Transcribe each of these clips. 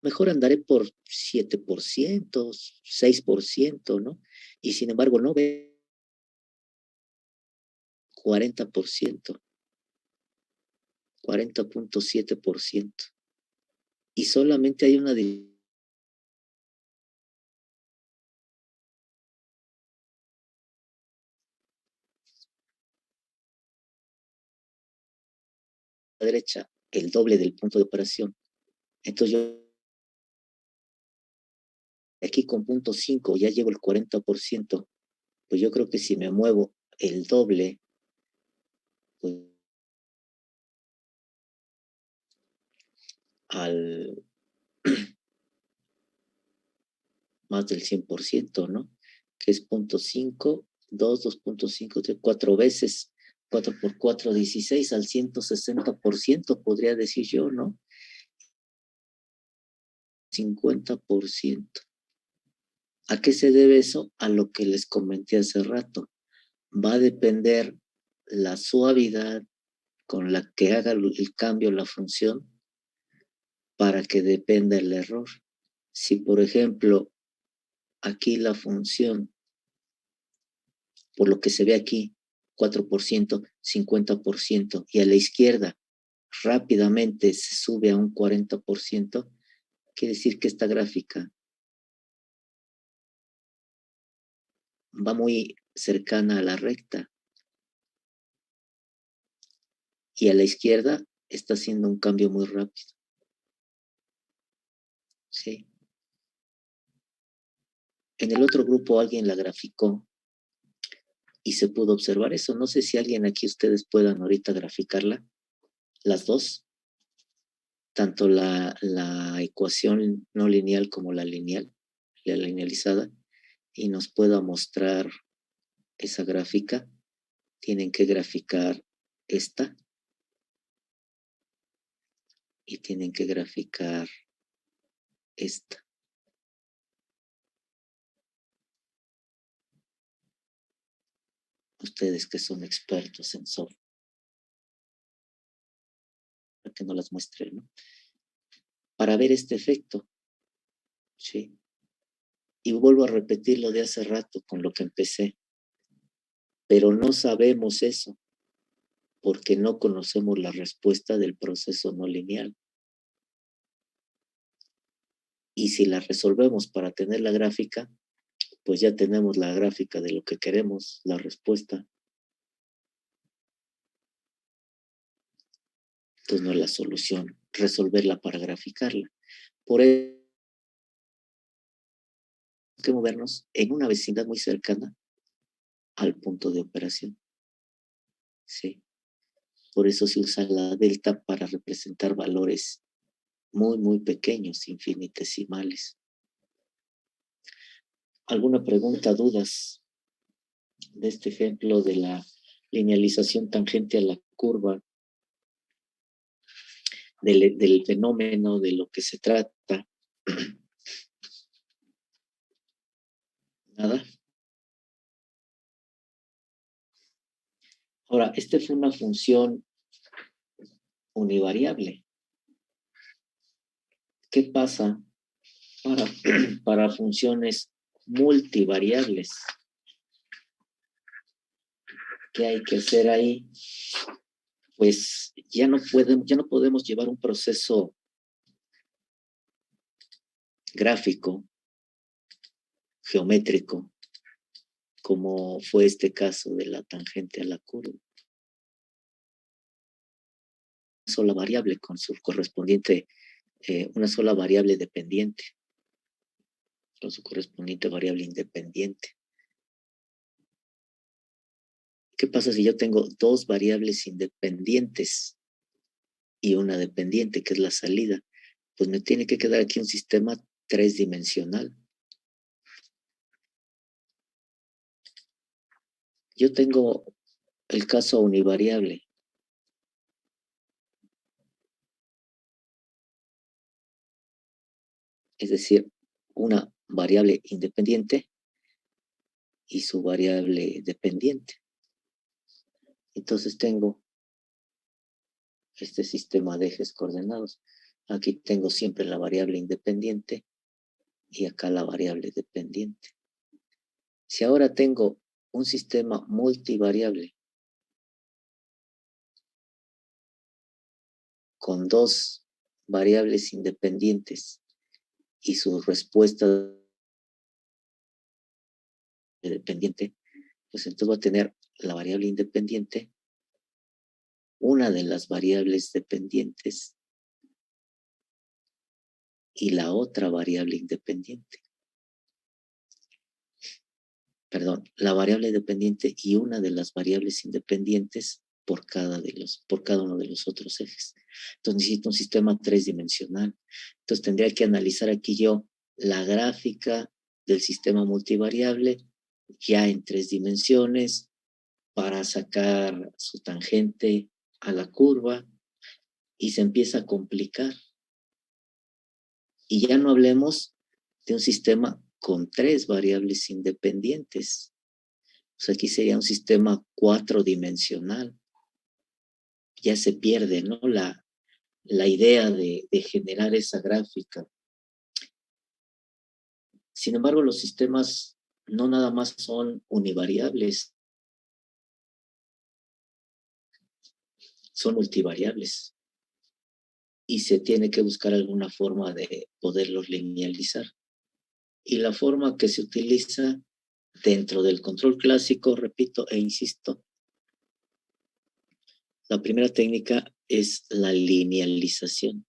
mejor andaré por 7%, 6%, ¿no? Y sin embargo no ve 40%, 40.7%. Y solamente hay una derecha, el doble del punto de operación. Entonces yo aquí con 0.5 ya llevo el 40%. Pues yo creo que si me muevo el doble, pues al más del 100%, ¿no? Que es 0.5, 2, 2.5, 4 veces, 4 por 4, 16 al 160%, podría decir yo, ¿no? 50%. ¿A qué se debe eso? A lo que les comenté hace rato. Va a depender la suavidad con la que haga el cambio, la función, para que dependa el error. Si, por ejemplo, aquí la función, por lo que se ve aquí, 4%, 50%, y a la izquierda rápidamente se sube a un 40%, quiere decir que esta gráfica va muy cercana a la recta, y a la izquierda está haciendo un cambio muy rápido. ¿Sí? En el otro grupo alguien la graficó y se pudo observar eso. No sé si alguien aquí ustedes puedan ahorita graficarla, las dos, tanto la ecuación no lineal como la lineal, la linealizada, y nos pueda mostrar esa gráfica. Tienen que graficar esta y tienen que graficar esta. Ustedes que son expertos en software, para que no las muestren, ¿no? Para ver este efecto, ¿sí? Y vuelvo a repetir lo de hace rato con lo que empecé, pero no sabemos eso porque no conocemos la respuesta del proceso no lineal. Y si la resolvemos para tener la gráfica, pues ya tenemos la gráfica de lo que queremos, la respuesta. Entonces no es la solución resolverla para graficarla. Por eso hay que movernos en una vecindad muy cercana al punto de operación. ¿Sí? Por eso se usa la delta para representar valores muy, muy pequeños, infinitesimales. ¿Alguna pregunta, dudas de este ejemplo de la linealización tangente a la curva, del fenómeno, de lo que se trata? Nada. Ahora, esta fue una función univariable. ¿Qué pasa para funciones multivariables? ¿Qué hay que hacer ahí? Pues ya no podemos llevar un proceso gráfico, geométrico, como fue este caso de la tangente a la curva. Una sola variable con su correspondiente, una sola variable dependiente, con su correspondiente variable independiente. ¿Qué pasa si yo tengo dos variables independientes y una dependiente, que es la salida? Pues me tiene que quedar aquí un sistema tridimensional. Yo tengo el caso univariable. Es decir, una variable independiente y su variable dependiente. Entonces tengo este sistema de ejes coordenados. Aquí tengo siempre la variable independiente y acá la variable dependiente. Si ahora tengo un sistema multivariable con dos variables independientes y su respuesta dependiente, pues entonces voy a tener la variable independiente, una de las variables dependientes y la otra variable independiente. Perdón, la variable dependiente y una de las variables independientes por cada uno de los otros ejes. Entonces necesito un sistema tridimensional. Entonces tendría que analizar aquí yo la gráfica del sistema multivariable ya en 3 dimensiones para sacar su tangente a la curva y se empieza a complicar. Y ya no hablemos de un sistema con 3 variables independientes. Pues aquí sería un sistema 4-dimensional. Ya se pierde, ¿no? La idea de generar esa gráfica. Sin embargo, los sistemas no nada más son univariables, son multivariables. Y se tiene que buscar alguna forma de poderlos linealizar. Y la forma que se utiliza dentro del control clásico, repito e insisto, la primera técnica es la linealización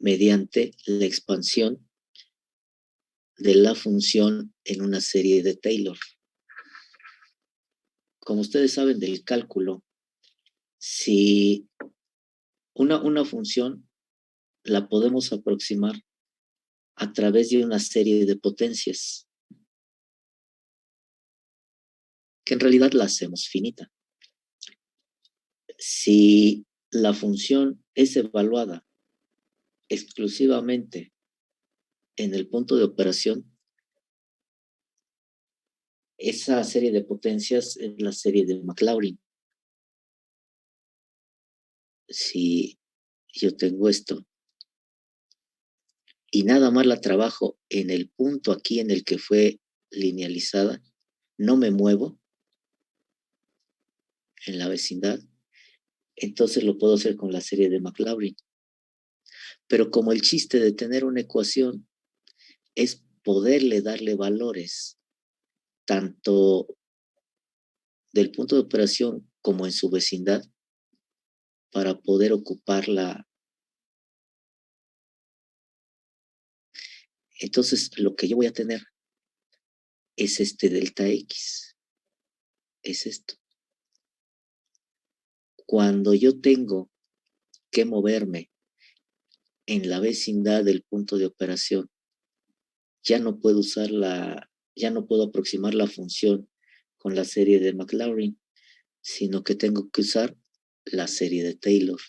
mediante la expansión de la función en una serie de Taylor. Como ustedes saben del cálculo, si una función la podemos aproximar a través de una serie de potencias, que en realidad la hacemos finita. Si la función es evaluada exclusivamente en el punto de operación, esa serie de potencias es la serie de Maclaurin. Si yo tengo esto y nada más la trabajo en el punto aquí en el que fue linealizada, no me muevo en la vecindad, entonces lo puedo hacer con la serie de Maclaurin. Pero como el chiste de tener una ecuación es poderle darle valores tanto del punto de operación como en su vecindad para poder ocuparla. Entonces lo que yo voy a tener es este delta X, es esto. Cuando yo tengo que moverme en la vecindad del punto de operación, ya no puedo ya no puedo aproximar la función con la serie de Maclaurin, sino que tengo que usar la serie de Taylor.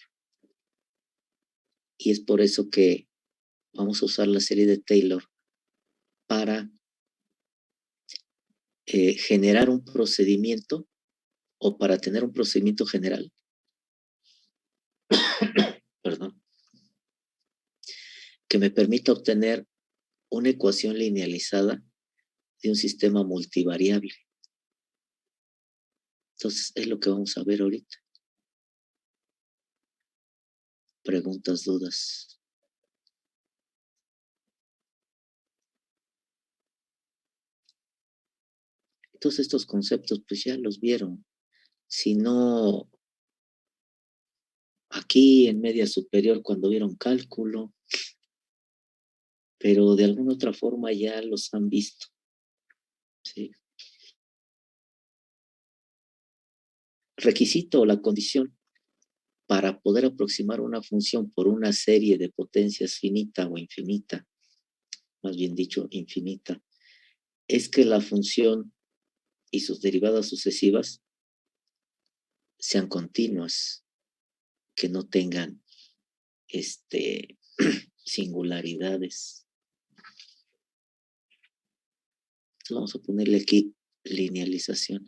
Y es por eso que vamos a usar la serie de Taylor para generar un procedimiento o para tener un procedimiento general, perdón, que me permita obtener una ecuación linealizada de un sistema multivariable. Entonces, es lo que vamos a ver ahorita. Preguntas, dudas. Entonces, estos conceptos, pues ya los vieron. Si no, aquí en media superior, cuando vieron cálculo, pero de alguna otra forma ya los han visto. ¿Sí? Requisito o la condición para poder aproximar una función por una serie de potencias finita o infinita, más bien dicho, infinita, es que la función y sus derivadas sucesivas sean continuas, que no tengan singularidades. Entonces vamos a ponerle aquí linealización.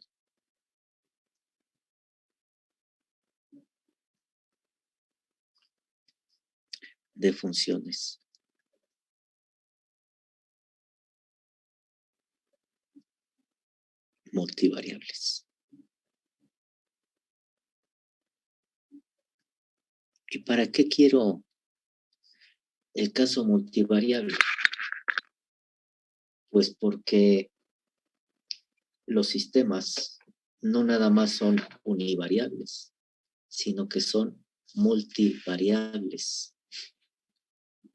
de funciones. Multivariables. ¿Y para qué quiero el caso multivariable? Pues porque los sistemas no nada más son univariables, sino que son multivariables.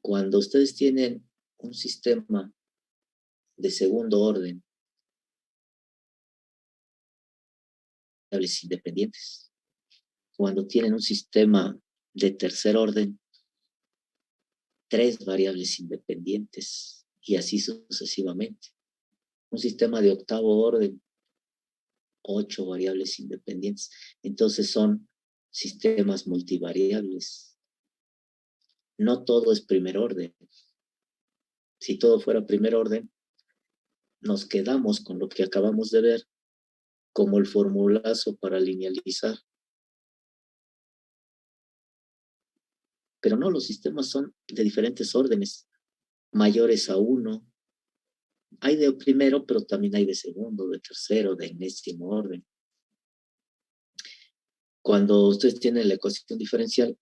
Cuando ustedes tienen un sistema de segundo orden, variables independientes. Cuando tienen un sistema de tercer orden, 3 variables independientes y así sucesivamente. Un sistema de octavo orden, 8 variables independientes. Entonces son sistemas multivariables. No todo es primer orden. Si todo fuera primer orden, nos quedamos con lo que acabamos de ver como el formulazo para linealizar. Pero no, los sistemas son de diferentes órdenes, mayores a 1. Hay de primero, pero también hay de segundo, de tercero, de enésimo orden. Cuando ustedes tienen la ecuación diferencial,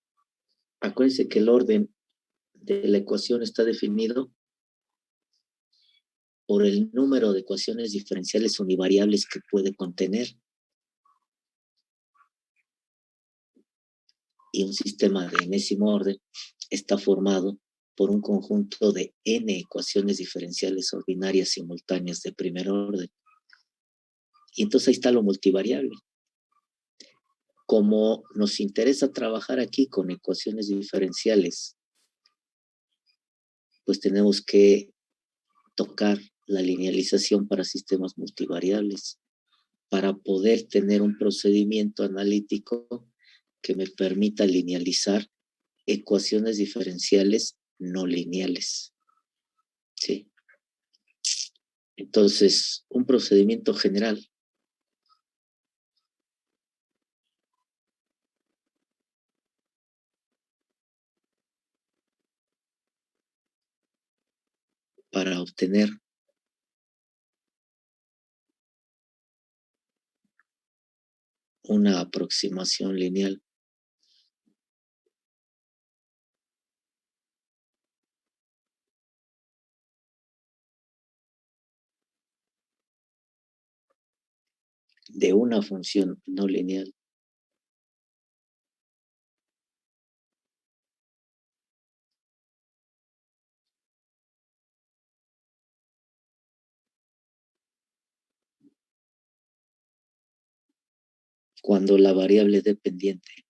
acuérdense que el orden de la ecuación está definido por el número de ecuaciones diferenciales univariables que puede contener. Y un sistema de enésimo orden está formado por un conjunto de n ecuaciones diferenciales ordinarias simultáneas de primer orden. Y entonces ahí está lo multivariable. Como nos interesa trabajar aquí con ecuaciones diferenciales, pues tenemos que tocar la linealización para sistemas multivariables para poder tener un procedimiento analítico que me permita linealizar ecuaciones diferenciales no lineales. ¿Sí? Entonces, un procedimiento general para obtener una aproximación lineal de una función no lineal cuando la variable dependiente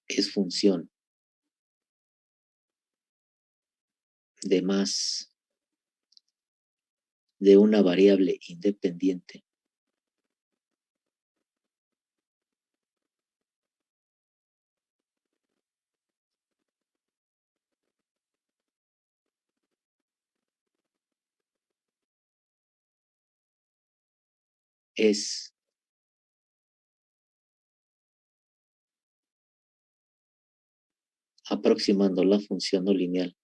es función de más de una variable independiente es aproximando la función no lineal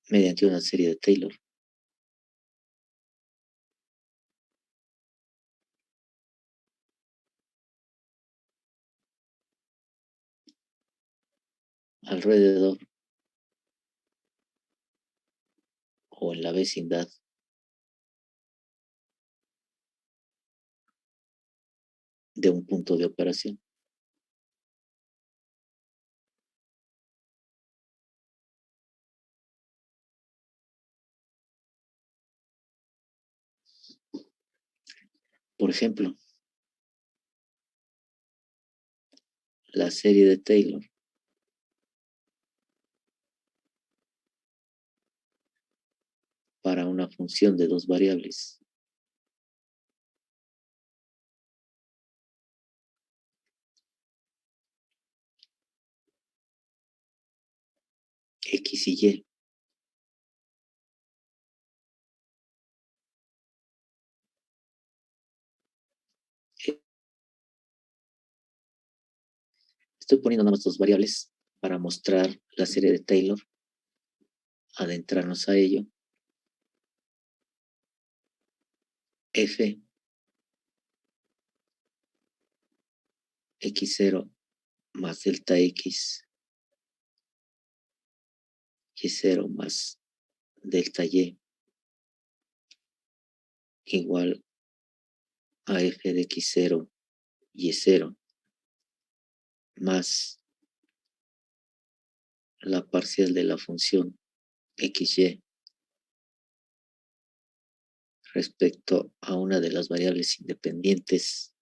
mediante una serie de Taylor. Alrededor o en la vecindad de un punto de operación. Por ejemplo, la serie de Taylor para una función de dos variables X y Y. Estoy poniendo nada más dos variables para mostrar la serie de Taylor, adentrarnos a ello. F X0 más delta X, Y0 más delta Y, igual a F de X0, Y0, más la parcial de la función XY respecto a una de las variables independientes,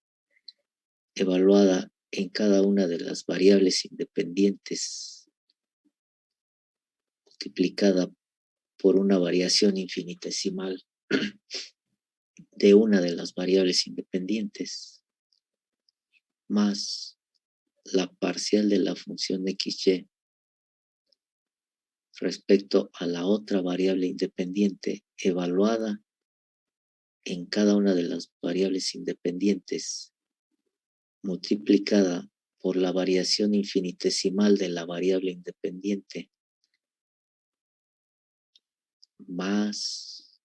evaluada en cada una de las variables independientes, multiplicada por una variación infinitesimal de una de las variables independientes, más la parcial de la función XY respecto a la otra variable independiente, evaluada en cada una de las variables independientes, multiplicada por la variación infinitesimal de la variable independiente, más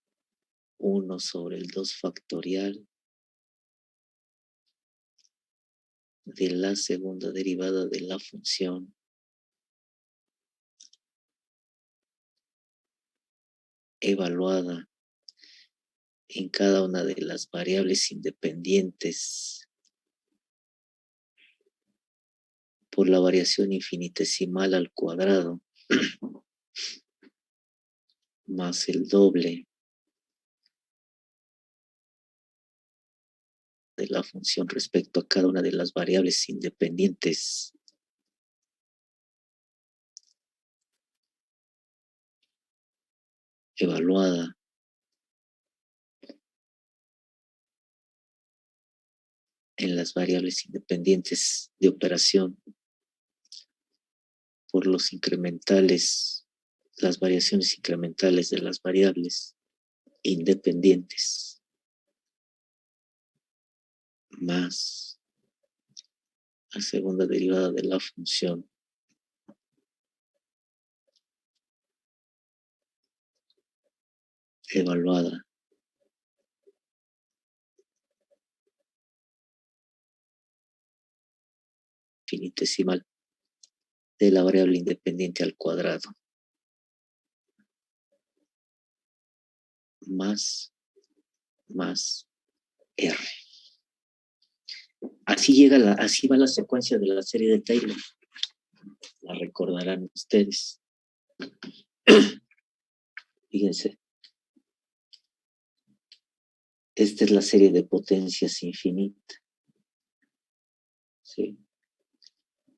1 sobre el 2 factorial de la segunda derivada de la función evaluada en cada una de las variables independientes por la variación infinitesimal al cuadrado más el doble de la función respecto a cada una de las variables independientes evaluada en las variables independientes de operación por los incrementales, las variaciones incrementales de las variables independientes, más la segunda derivada de la función evaluada infinitesimal de la variable independiente al cuadrado, más R. Así va la secuencia de la serie de Taylor. La recordarán ustedes. Fíjense. Esta es la serie de potencias infinita. ¿Sí?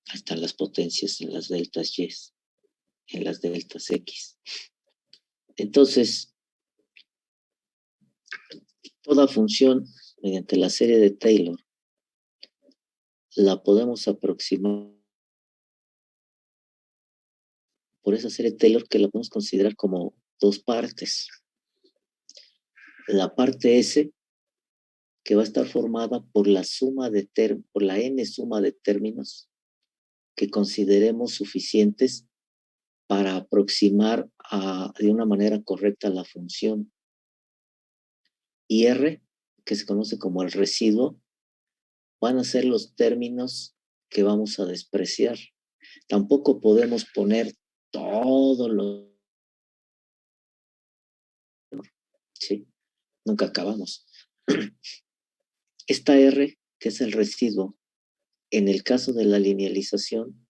Ahí están las potencias en las deltas Y, en las deltas X. Entonces, toda función mediante la serie de Taylor la podemos aproximar por esa serie de Taylor, que la podemos considerar como dos partes. La parte S, que va a estar formada por la por la n suma de términos que consideremos suficientes para aproximar de una manera correcta la función. Y R, que se conoce como el residuo, van a ser los términos que vamos a despreciar. Tampoco podemos poner todo lo... Sí, nunca acabamos. Esta R, que es el residuo, en el caso de la linealización,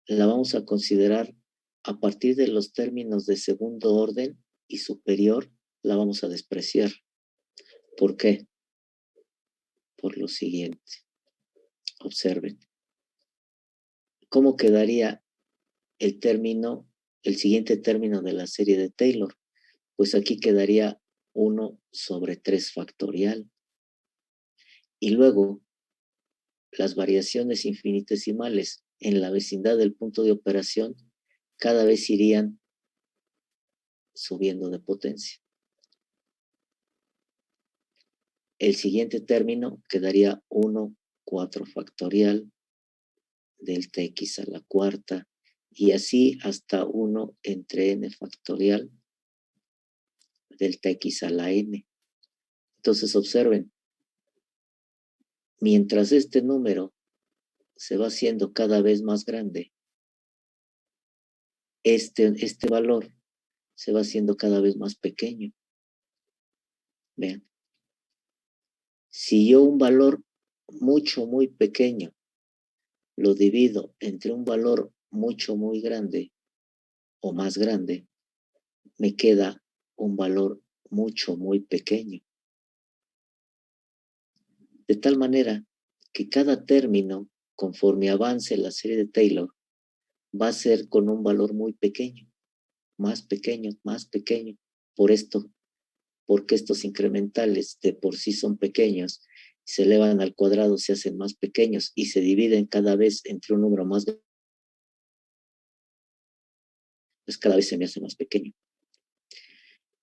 la vamos a considerar a partir de los términos de segundo orden y superior, la vamos a despreciar. ¿Por qué? Por lo siguiente. Observen. ¿Cómo quedaría el siguiente término de la serie de Taylor? Pues aquí quedaría 1 sobre 3 factorial. Y luego, las variaciones infinitesimales en la vecindad del punto de operación cada vez irían subiendo de potencia. El siguiente término quedaría 1, 4 factorial delta x a la cuarta y así hasta 1 entre n factorial delta x a la n. Entonces observen, mientras este número se va haciendo cada vez más grande, este valor se va haciendo cada vez más pequeño. Vean, si yo un valor muy pequeño lo divido entre un valor muy grande o más grande, me queda un valor muy pequeño. De tal manera que cada término, conforme avance la serie de Taylor, va a ser con un valor muy pequeño, más pequeño, más pequeño. Por esto, porque estos incrementales de por sí son pequeños, se elevan al cuadrado, se hacen más pequeños y se dividen cada vez entre un número más grande, pues cada vez se me hace más pequeño.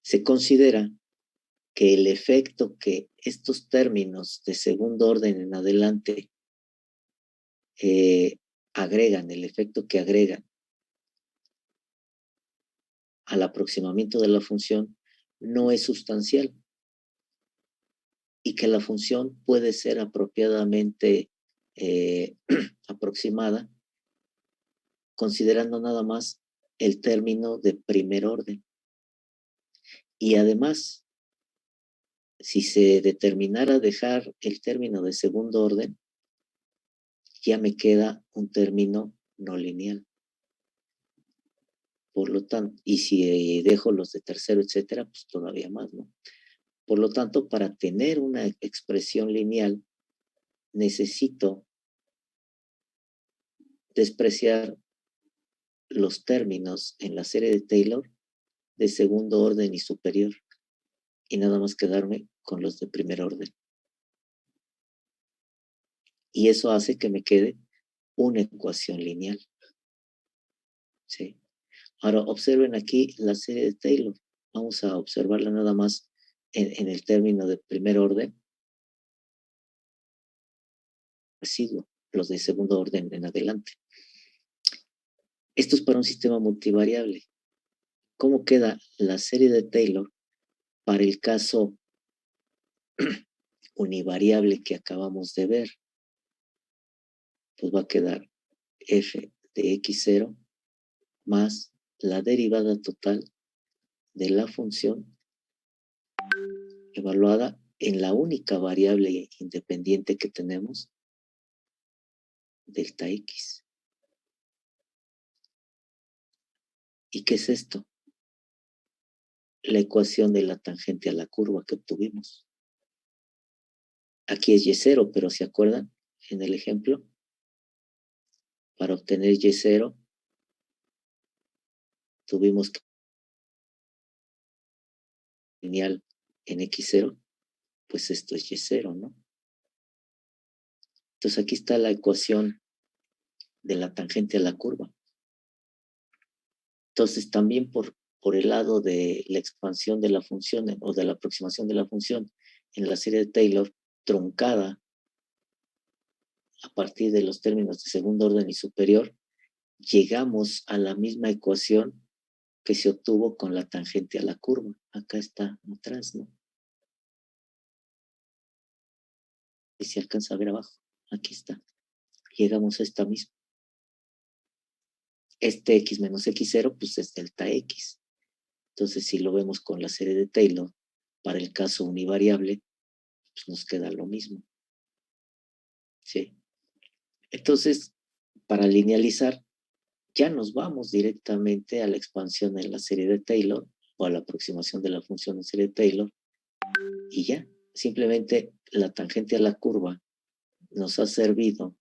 Se considera que el efecto que estos términos de segundo orden en adelante agregan, el efecto que agregan al aproximamiento de la función no es sustancial y que la función puede ser apropiadamente aproximada considerando nada más el término de primer orden. Y además, si se determinara dejar el término de segundo orden, ya me queda un término no lineal. Por lo tanto, y si dejo los de tercero, etcétera, pues todavía más, ¿no? Por lo tanto, para tener una expresión lineal, necesito despreciar los términos en la serie de Taylor de segundo orden y superior, y nada más quedarme con los de primer orden. Y eso hace que me quede una ecuación lineal. ¿Sí? Ahora observen aquí la serie de Taylor. Vamos a observarla nada más en el término de primer orden. Residuo, los de segundo orden en adelante. Esto es para un sistema multivariable. ¿Cómo queda la serie de Taylor para el caso univariable que acabamos de ver? Pues va a quedar f de x0 más la derivada total de la función evaluada en la única variable independiente que tenemos, delta x. ¿Y qué es esto? La ecuación de la tangente a la curva que obtuvimos. Aquí es y0, pero ¿se acuerdan en el ejemplo? Para obtener y0, tuvimos que lineal en x0, pues esto es y0, ¿no? Entonces aquí está la ecuación de la tangente a la curva. Entonces también por el lado de la expansión de la función o de la aproximación de la función en la serie de Taylor truncada a partir de los términos de segundo orden y superior, llegamos a la misma ecuación que se obtuvo con la tangente a la curva. Acá está atrás, ¿no? Y se alcanza a ver abajo. Aquí está. Llegamos a esta misma. Este x menos x0, pues es delta x. Entonces, si lo vemos con la serie de Taylor, para el caso univariable, pues nos queda lo mismo. ¿Sí? Entonces, para linealizar, ya nos vamos directamente a la expansión en la serie de Taylor o a la aproximación de la función en serie de Taylor y ya, simplemente la tangente a la curva nos ha servido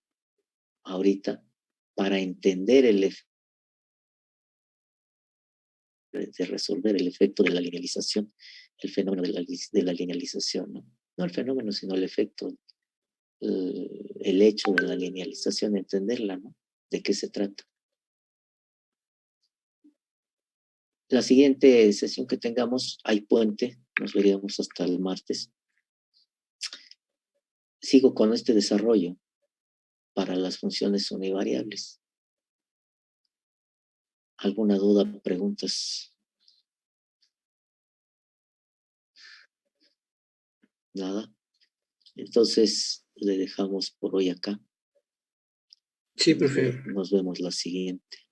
ahorita para entender el efecto de resolver el efecto de la linealización, el fenómeno de la linealización, ¿no? No el fenómeno, sino el efecto, el hecho de la linealización, entenderla, ¿no? ¿De qué se trata? La siguiente sesión que tengamos, hay puente, nos veríamos hasta el martes. Sigo con este desarrollo para las funciones univariables. ¿Alguna duda, preguntas? Nada. Entonces le dejamos por hoy acá. Sí, profe. Nos vemos la siguiente.